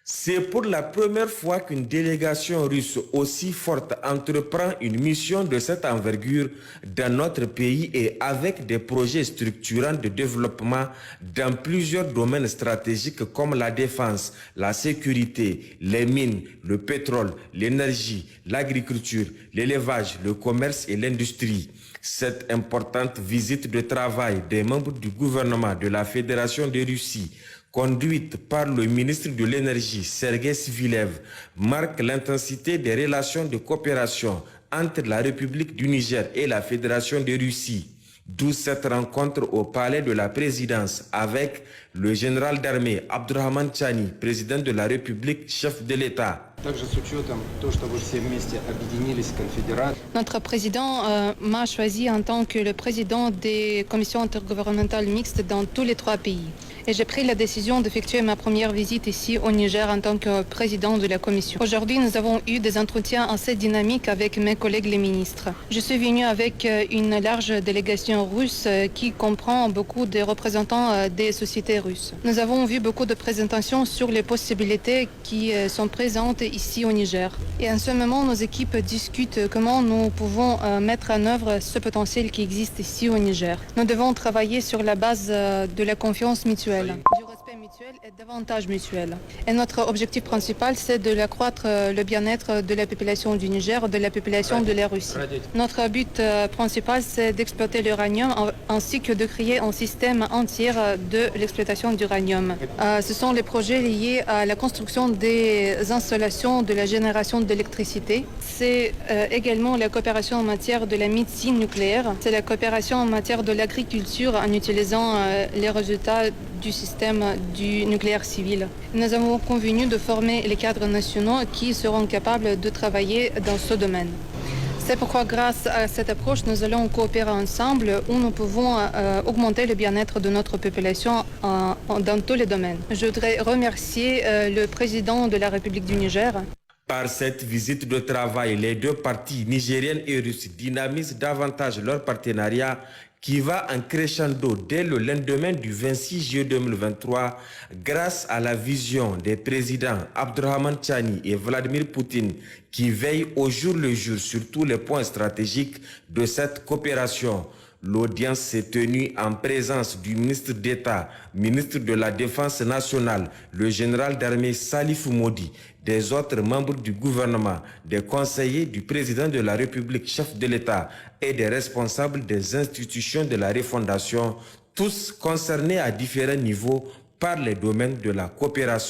C'est pour la première fois qu'une délégation russe aussi forte entreprend une mission de cette envergure dans notre pays et avec des projets structurants de développement dans plusieurs domaines stratégiques comme la défense, la sécurité, les mines, le pétrole, l'énergie, l'agriculture, l'élevage, le commerce et l'industrie. Cette importante visite de travail des membres du gouvernement de la Fédération de Russie, conduite par le ministre de l'Énergie, Sergei Svilev, marque l'intensité des relations de coopération entre la République du Niger et la Fédération de Russie. D'où cette rencontre au palais de la présidence avec le général d'armée Abdurrahman Chani, président de la République, chef de l'État. Notre président m'a choisi en tant que le président des commissions intergouvernementales mixtes dans tous les 3 pays. Et j'ai pris la décision d'effectuer ma première visite ici au Niger en tant que président de la commission. Aujourd'hui, nous avons eu des entretiens assez dynamiques avec mes collègues les ministres. Je suis venue avec une large délégation russe qui comprend beaucoup de représentants des sociétés russes. Nous avons vu beaucoup de présentations sur les possibilités qui sont présentes ici au Niger. Et en ce moment, nos équipes discutent comment nous pouvons mettre en œuvre ce potentiel qui existe ici au Niger. Nous devons travailler sur la base de la confiance mutuelle, du respect mutuel et davantage mutuel. Et notre objectif principal, c'est de accroître le bien-être de la population du Niger, de la population de la Russie. Notre but principal, c'est d'exploiter l'uranium ainsi que de créer un système entier de l'exploitation d'uranium. Ce sont les projets liés à la construction des installations de la génération d'électricité. C'est également la coopération en matière de la médecine nucléaire. C'est la coopération en matière de l'agriculture en utilisant les résultats du système du nucléaire civil. Nous avons convenu de former les cadres nationaux qui seront capables de travailler dans ce domaine. C'est pourquoi, grâce à cette approche, nous allons coopérer ensemble où nous pouvons augmenter le bien-être de notre population dans tous les domaines. Je voudrais remercier le président de la République du Niger. Par cette visite de travail, les 2 parties nigériennes et russes dynamisent davantage leur partenariat qui va en crescendo dès le lendemain du 26 juillet 2023 grâce à la vision des présidents Abdurrahman Chani et Vladimir Poutine qui veillent au jour le jour sur tous les points stratégiques de cette coopération. L'audience s'est tenue en présence du ministre d'État, ministre de la Défense nationale, le général d'armée Salif Modi, des autres membres du gouvernement, des conseillers du président de la République, chef de l'État et des responsables des institutions de la refondation, tous concernés à différents niveaux par les domaines de la coopération.